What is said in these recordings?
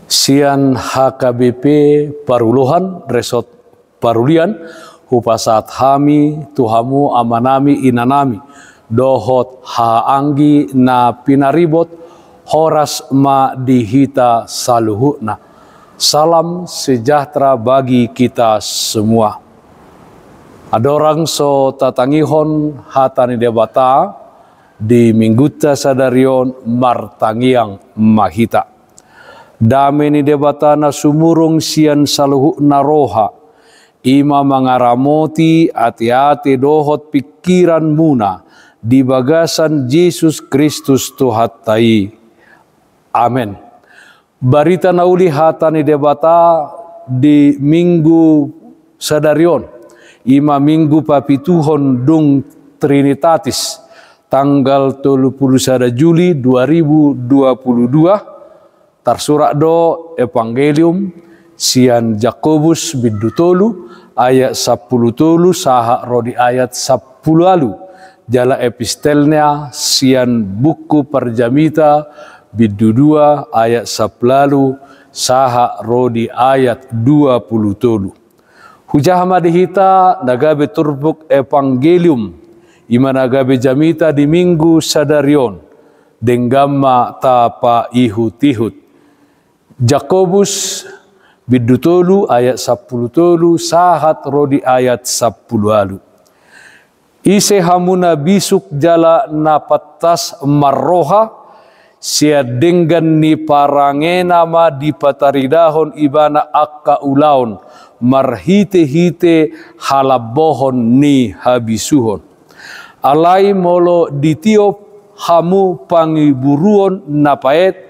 Sian HKBP Paruluhan Resort Parulian hupasat hami tuhamu amanami inanami dohot haanggi na pinaribot horas ma dihita saluhuna. Salam sejahtera bagi kita semua. Adorang so tatangihon hatani debata di mingguta sadarion martangiang mahita. Dame ni debata na sumurung sian saluhu naroha. Ima mangaramoti ati-ati dohot pikiran muna di bagasan Yesus Kristus Tuhatai. Amin. Barita nauli hatani debata di minggu sadarion. Ima minggu papituhon dung Trinitatis tanggal 31 Juli 2022 tersurat do Evangelium sian Jakobus biddu tolu ayat 10 tolu saha rodi ayat 10 alu jala epistelnya sian buku Perjamita biddu 2 ayat 10 alu saha rodi ayat 20 tolu. Hujah madihita nagabe turbuk Evangelium ima nagabe jamita di minggu sadarion denggama tapa ihut-ihut. Jakobus biddu tolu ayat 10 tolu sahat rodi ayat 10 alu. Ise hamuna bisuk jala napatas marroha sia denggan ni parangena ma di pataridahon ibana akka ulaon marhite-hite halabohon ni habisuhon. Alai molo ditiop hamu pangiburuon napaet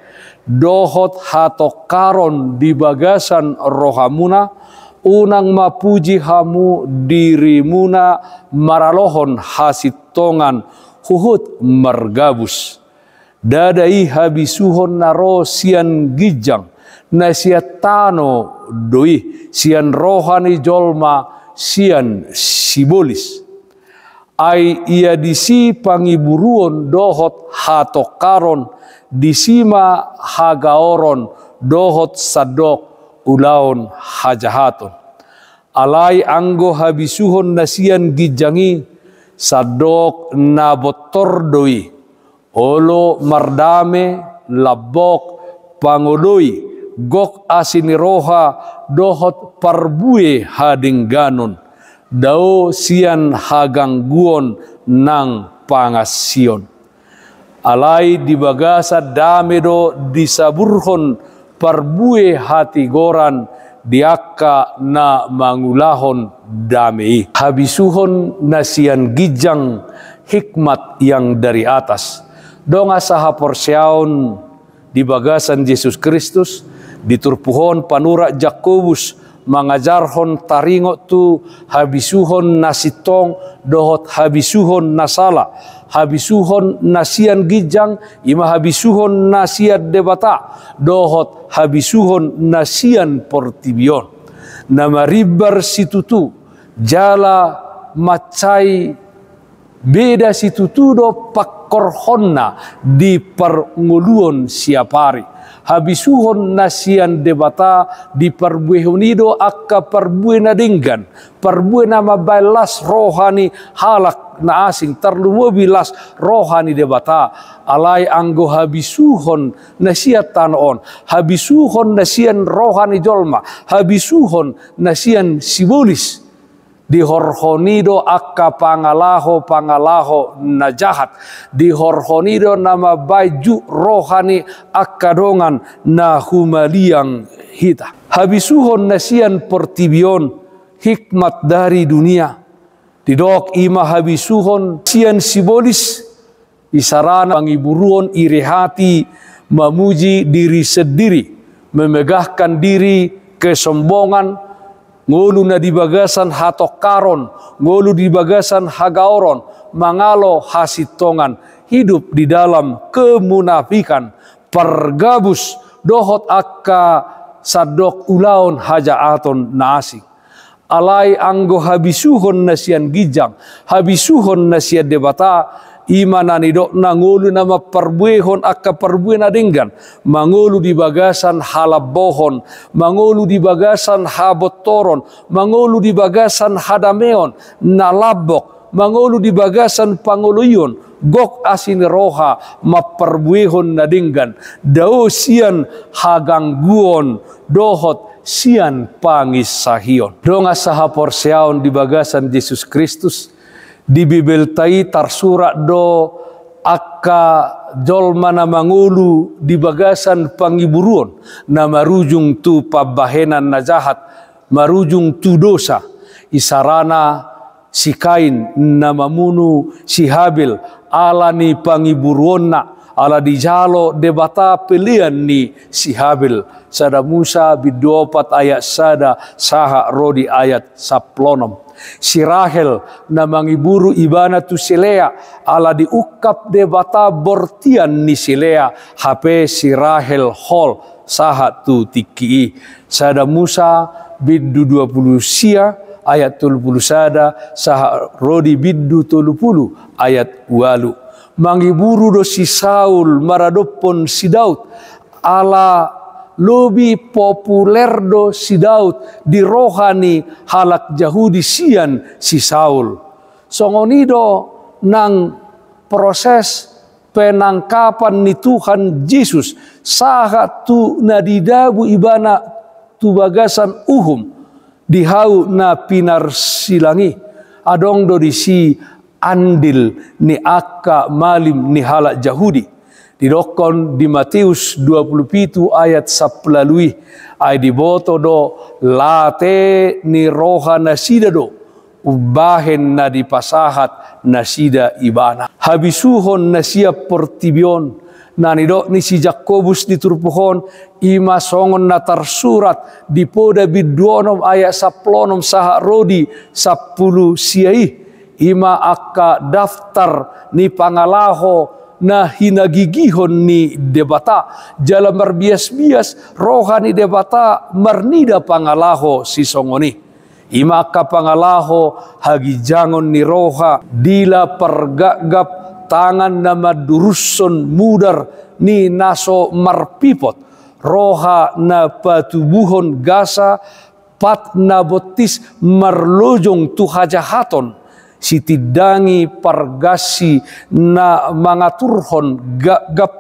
dohot hatokaron di bagasan rohamuna unang mapuji hamu dirimuna maralohon hasitongan huhut margabus. Dadai habisuhon naro sian gijang na siatano doi sian rohani jolma sian sibolis. Ai ia disi pangiburuon dohot hatokaron disima hagaoron dohot sadok ulaon hajahaton. Alai anggo habisuhon nasian gijangi sadok nabotor doi olo mardame labok pangoloi gok asiniroha dohot parbue hadingganon dao sian hagangguon nang pangasion. Alai di bagasa damedo disaburhon parbue hati goran diaka na mangulahon damei. Habisuhon nasian gijang hikmat yang dari atas. Donga saha porsiaon di bagasan Yesus Kristus diturpuhon panura Jakobus mangajarhon taringo tu habisuhon nasitong dohot habisuhon nasala habisuhon nasian gijang ima habisuhon nasiat debata dohot habisuhon nasian portibion nama ribar situtu jala macai beda situtudo pakkorhonna di pernguluon siapari habisuhon nasian debata di perbuehunido akka perbuena denggan perbuena mabalas rohani halak na asing terlumobilas rohani debata alai anggo habisuhon nasiat tanon habisuhon nasian rohani jolma habisuhon nasian sibolis dihorhonido akka pangalaho na jahat dihorhonido nama baju rohani akka dongan na humaliang hita habisuhon nasian pertibion hikmat dari dunia didok ima habisuhon sian sibolis isarana pangiburuon iri hati memuji diri sendiri memegahkan diri kesombongan ngolu na di bagasan hatokaron, ngolu di bagasan hagaoron, mangalo hasitongan, hidup di dalam kemunafikan, pergabus, dohot akka sadok ulaon hajaaton naasing. Alai anggo habisuhon nasian gijang, habisuhon nasian debata, Imana ni dok na ngulu nama perbuehon akka perbueh na denggan. Mangulu di bagasan halabohon, mangulu di bagasan habotoron, mangulu di bagasan hadameon, nalabok, mangulu di bagasan panguluyon. Gok asin roha maperbuehon na denggan. Dao sian hagangguon dohot sian pangisahion. Donga saha porseaon di bagasan Yesus Kristus. Di Bibel tai tarsurat do akka jolma na mangulu di bagasan pangiburuon na marujung tu pabahenan na jahat, marujung tu dosa. Isarana si Kain na mamunu si Habil ala ni pangiburuon na ala di jalo debata pilihan ni si Habil. Sada Musa bidopat ayat sada saha rodi ayat 10. Si Rahel na mangiburu ibana tu Silea ala diukap debata bortian ni Silea hape si Rahel hol saha tu tiki. Sada Musa biddu 20 sia ayat 30 sada saha rodi biddu 30 ayat 8. Mangiburu do si Saul maradopon si Daud ala lebih populer do si Daud di rohani halak Yahudi sian si Saul. Songonido nang proses penangkapan ni Tuhan Yesus saha tu nadidabu ibana tu bagasan uhum dihau na pinar silangi adong do di si andil ni akka malim ni halak Yahudi. Didokon di Matius 27 ayat 10 ay diboto do late ni roha nasida do ubahen na dipasahat nasida ibana. Habisuhon na siya portibion na nidok ni si Jakobus diturpuhon ima songon na tarsurat di poda biduonom ayat 10 saha rodi 10 siai ima akka daftar ni pangalaho na hinagigihon ni debata jala marbias-bias rohani debata marnida pangalaho si songoni ima ka pangalaho hagijangon ni roha dila pergagap tangan na maduruson mudar ni naso marpipot roha na patubuhon gasa pat na botis marlojong tu hajahaton si tidangi pargasi na mangaturhon gap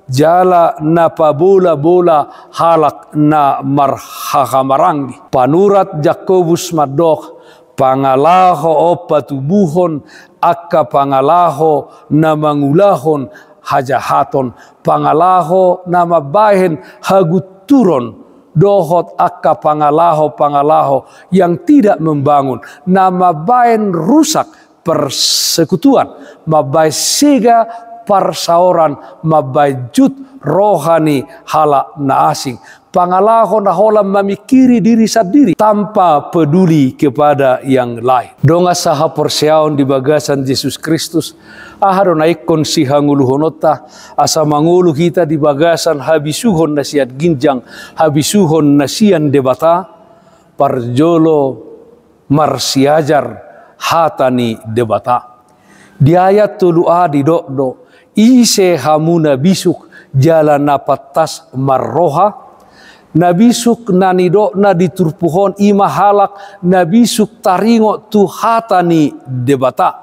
jala na pabola-bola halak na marhahamarangi. Panurat Jakobus madok pangalaho o patubuhon akka pangalaho na mangulahon hajahaton pangalaho na mabahen haguturon dohot akka pangalaho yang tidak membangun na mabaen rusak persekutuan mabai sega parsaoran mabai jut rohani hala na asing pangalaho na holam memikiri diri sendiri tanpa peduli kepada yang lain. Donga saha porseaon di bagasan Yesus Kristus aharo naikon si hanguluhonota asa mangulu kita di bagasan habisuhon nasiat ginjang habisuhon nasian debata parjolo marsiajar hatani debata di ayat tulu'a di dokdo ise hamuna bisuk jalan napatas marroha nabisuk nanido na diturpuhon ima halak nabisuk taringo tu hatani debata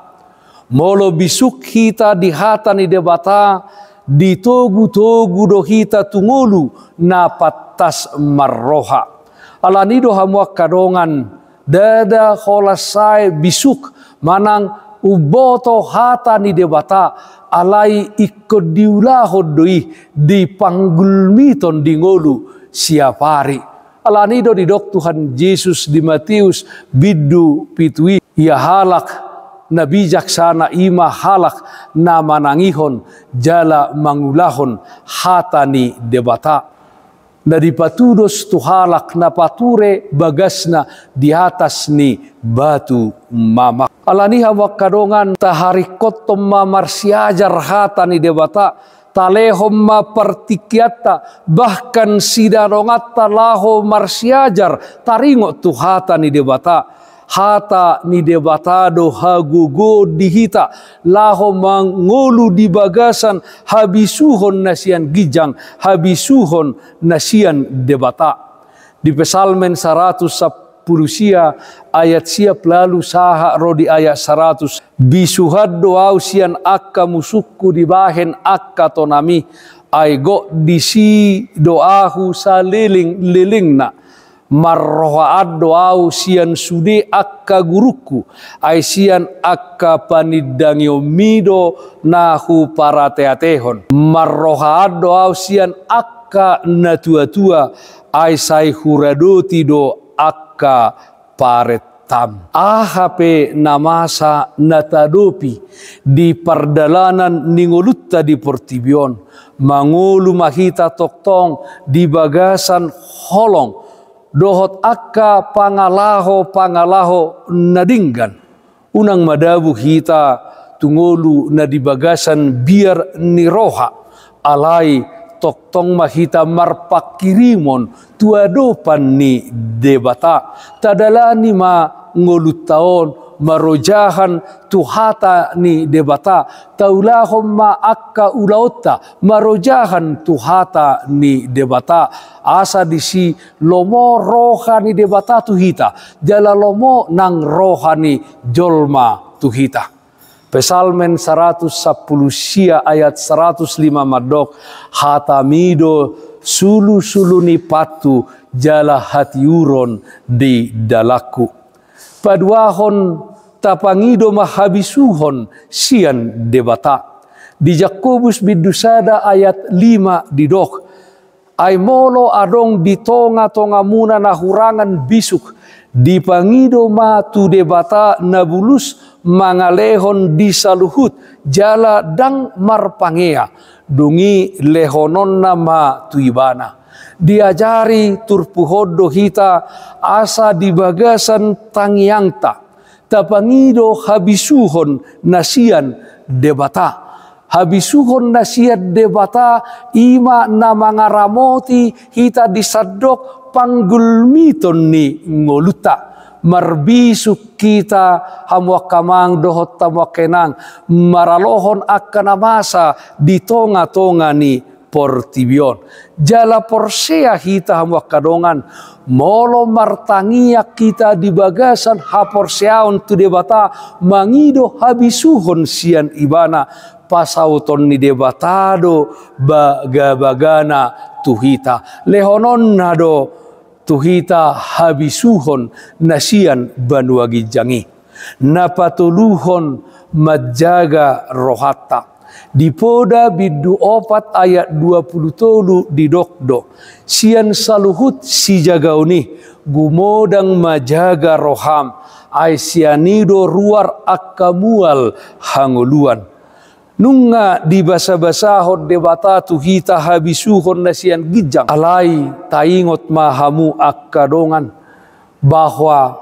molo bisuk kita di hatani debata ditogu-togu do kita tungulu na patas marroha alanido hamuak kadongan dada kholasai bisuk manang uboto hatani debata alai ikut diulahod doi di panggulmiton di ngolu siapari alanido di dok Tuhan Yesus di Matius biddu pitui ia halak na bijaksana ima halak na manangihon jala mangulahon hatani debata na dipatudos tu halak na pature bagasna di atas ni batu mamak alaniha wakadongan taharikot mamar siajar hatani debata talehom ma partikiata bahkan sidarongatta laho marsiajar taringo tu hatani debata hata ni debatado hagugo dihita laho mangolu di bagasan habisuhon nasian gijang habisuhon nasian debata. Di Psalmen 110 sia ayat siap lalu saha rodi ayat 100 bisuhad doau sian akka musukku di bahen akka tonami aigo disi doahu saliling lilingna marrohaad doau sian sude akka guruku ai sian akka panidangio mido nahu parateatehon marrohaad doau sian akka natua-tua ai sai huradoti do akka paretam. Ahape namasa natadopi di pardalanan ningolutta di Portibion. Mangulu mahita toktong di bagasan holong. Dohot akka pangalaho nadinggan. Unang madabu hita tungolu na di bagasan biar niroha. Alai toktong mahita marpakirimon tuadopan ni debata tadalani ma ngolut taon marojahan tuhata ni debata taulahom ma akka ulaota marojahan tuhata ni debata asa disi lomo rohani debata tuhita jala lomo nang rohani jolma tuhita. Psalmen 110 sia ayat 105 madok hatamido sulu-suluni patu jala hatiuron di dalaku. Paduahon tapangido mahabisuhon sian debata. Di Jakobus bidusada ayat 5 didok. Ay molo adong di tonga-tonga muna na hurangan bisuk. Di pangido matu debata nabulus mangalehon di saluhut jala dang marpangea dungi lehonon nama tuibana diajari turpuhodo hita asa di bagasan tangiangta tapangido habisuhon nasian debata habisuhon nasian debata ima na mangaramoti hita disadok panggulmiton ni ngoluta marbisuk kita hamwakamang dohot tamwakenang maralohon akan masa di tonga-tonga ni Portibion jala porsea hita hamwakadongan molo martangia kita di bagasan haporseaon tu debata mangido habisuhon sian ibana pasauton ni debatado bagana tuhita lehonon nado tuhita habisuhon nasian banuagi jangi napatuluhon majaga rohata dipoda bidu opat ayat 20 di dokdo sian saluhut si jagauni gumodang majaga roham ai sianido ruar akamual hanguluan nunga di basa-basahon debata tuhita habisuhon nasian gijang alai taingot mahamu akkadongan bahwa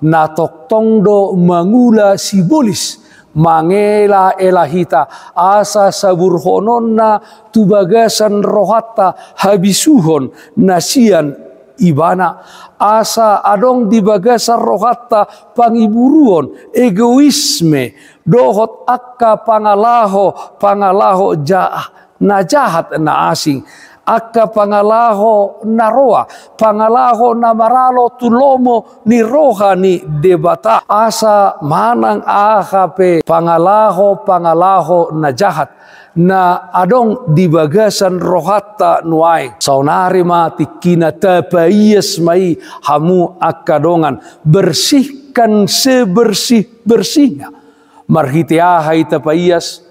natoktongdo mangula sibolis mangela elahita asa saburhononna tubagasan rohata habisuhon nasian ibana asa adong di bagasan rohata pangiburuon egoisme dohot akka pangalaho najahat na asing akka pangalaho naroa pangalaho na maralo tulomo ni roha ni debata asa manang ahape pangalaho najahat na adong di bagasan rohata nuai saunari mati kina tapayas mai hamu akadongan bersihkan sebersih-bersihnya marhite ahai tapayas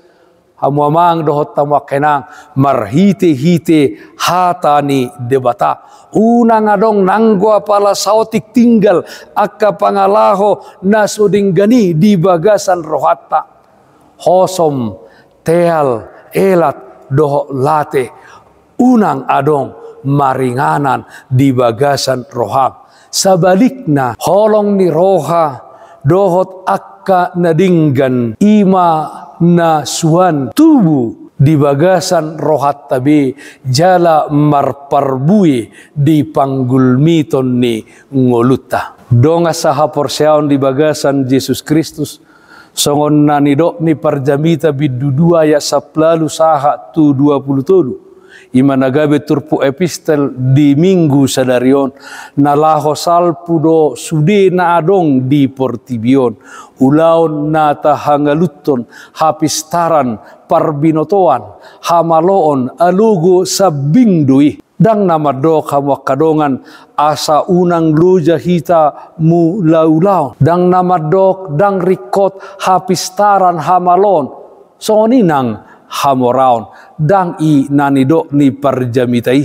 hamuamang dohot tamwakenang marhite-hite hatani debata unang adong nanggo pala sautik tinggal akka pangalaho nasudinggani di bagasan rohata hosom teal elat doho late unang adong maringanan di bagasan roham sabalikna holong ni roha dohot akka nadinggan ima na suan tubuh di bagasan rohat tabi jala marparbui di panggulmiton ni ngoluta. Donga saha porseaon di bagasan Yesus Kristus. Songon nanidok ni parjamita bidudua ya saplalu saha tu 20 tolu. Imanagabe turpu epistel di minggu sadarion. Nalaho salpu do sude na adong di portibion. Ulaon nata hangaluton hapistaran parbinotoan. Hamaloon alugo sabingdui. Dang namado kamu kadongan asa unang luja hita mu lau-lau. Dang namadok dang rikot hapistaran hamalon. Songoninang hamoraon. Dang i nanidok ni parjamitai.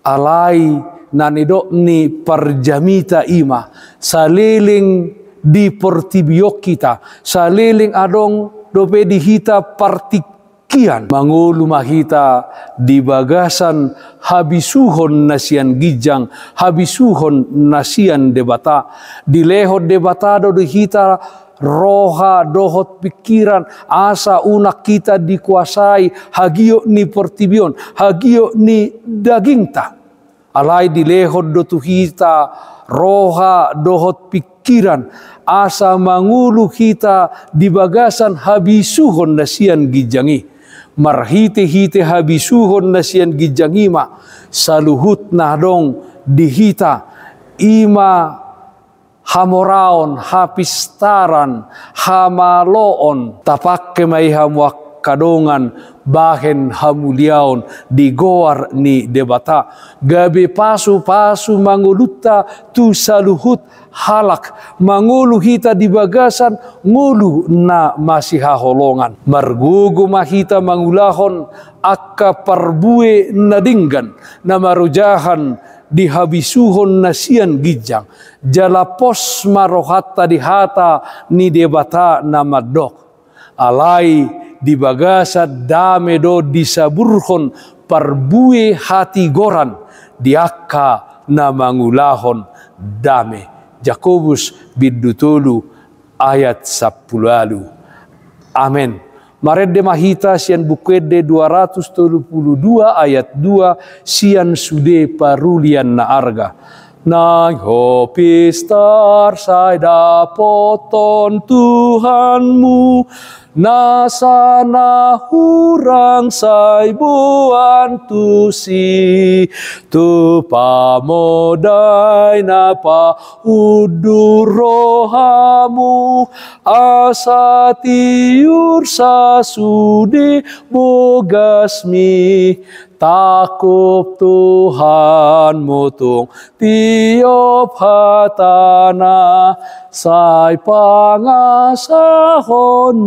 Alai nanidok ni parjamita ima. Saliling di portibiok kita. Saliling adong dope di hita kian mangulu mahita di bagasan habisuhon nasian gijang, habisuhon nasian debata, di lehot debatado di hita roha dohot pikiran asa unak kita dikuasai hagio ni portibion, hagio ni dagingta. Alai di lehot do tuhita roha dohot pikiran asa mangulu kita di bagasan habisuhon nasian gijangi. Marhite-hite habisuhon nasian gijangima saluhut nahdong dihita ima hamoraon hapistaran hamaloon tapakke mai hamwak kadongan bahen hamuliaon di goar ni debata gabe pasu-pasu manguluta tu saluhut halak mangulu hita di bagasan ngulu na masih haholongan margugu mahita mangulahon akka parbue nadinggan na marujahan di habisuhon nasian gijang jalapos marohata di hata ni debata na madok alai di bagasa dame do disaburhon parbue hati goran diaka na mangulahon dame. Jakobus bidutulu ayat 10. Amin. Marede mahita sian bukwede 232 ayat 2 sian sude parulian na arga. Nang hopistar say dapoton Tuhanmu nasana hurang say buan tusi tu pamoday na pa udurohamu asa tiur sa sudi bogasmi takop Tuhan mutung tiop hatana say pangasahon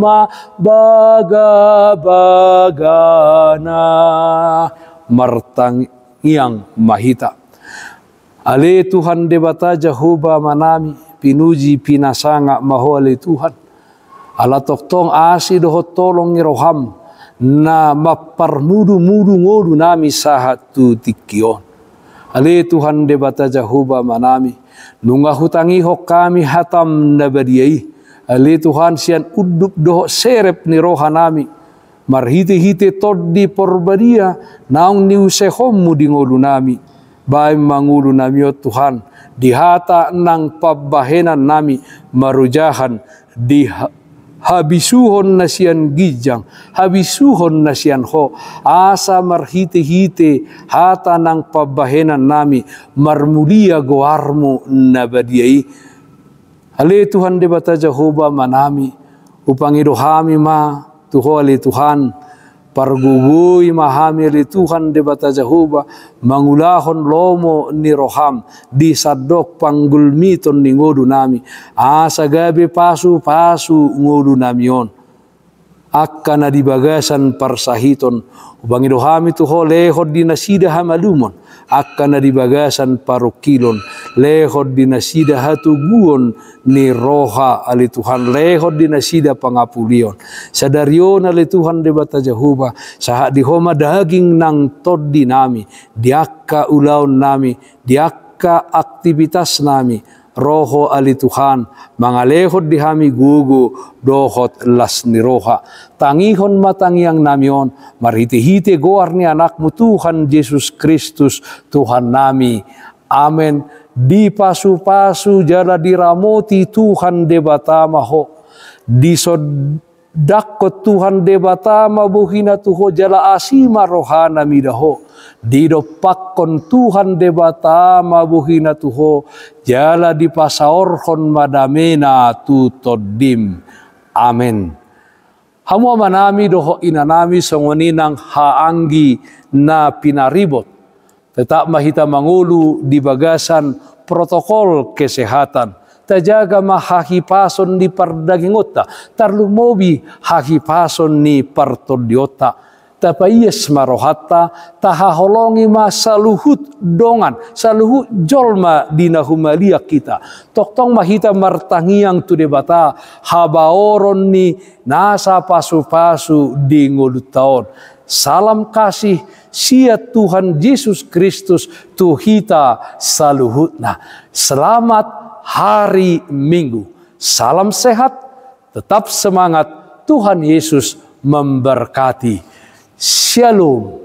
baga-bagana martang iyang mahita. Ale Tuhan debata Jehovah manami pinuji pinasanga maho ale Tuhan. Ala toktong asi dohot tolong ngiroham na maparmudu-mudu ngodu nami sahat tu tikion. Ale Tuhan debata Jehovah manami nunga hutangi hok kami hatam nabadiai. Ale Tuhan sian uduk dohok serep ni roha nami marhite-hite tod di porbadia naung niusehommu di ngodu nami bae mangulu nami o Tuhan di hata nang pabahenan nami marujahan di habisuhon nasian gijang, habisuhon nasian ho, asa marhite-hite hata nang pabahenan nami marmulia goarmu nabadiai. Ale Tuhan debata Jehovah manami upangidohami ma tuho ale Tuhan pargugui mahami ali Tuhan debata Jehovah mangulahon lomo ni roham di sadok panggulmiton ni ngodu nami asa gabe pasu-pasu ngodu namion akka na di bagasan parsahiton ubangidohami tuho lehod di nasida hamalumon akka na di bagasan parukilon lehod di nasida hatuguon ni roha ali Tuhan lehod di nasida pangapulion sadarion ali Tuhan debata Jehovah sahat di homa daging nang toddi nami diakka ulaon nami diakka aktivitas nami roho ali Tuhan mangalehod di hami gugu dohot las ni roha tangihon matangiang namion marhite-hite goar ni anakmu Tuhan Yesus Kristus Tuhan nami Amen. Di pasu-pasu jala diramoti Tuhan debatama ho. Di sodakot Tuhan debatama buhina tuho jala asima rohana midaho. Di dopakon Tuhan debatama buhina tuho jala di pasaorhon madamena tutodim. Amen. Hamu manami doho inanami songoninang haanggi na pinaribot. Tetap mahita mangulu di bagasan protokol kesehatan. Tajaga mahahipason di pardagingota. Tarlumobi hahipason ni partodiota. Tapayes marohata tahaholongi masaluhut dongan. Saluhut jolma dinahumalia kita. Toktong mahita martangiang tu debata. Habaoron ni nasa pasu-pasu di ngulut taon. Salam kasih sia Tuhan Yesus Kristus tuhita saluhutna. Selamat hari Minggu. Salam sehat, tetap semangat. Tuhan Yesus memberkati. Shalom.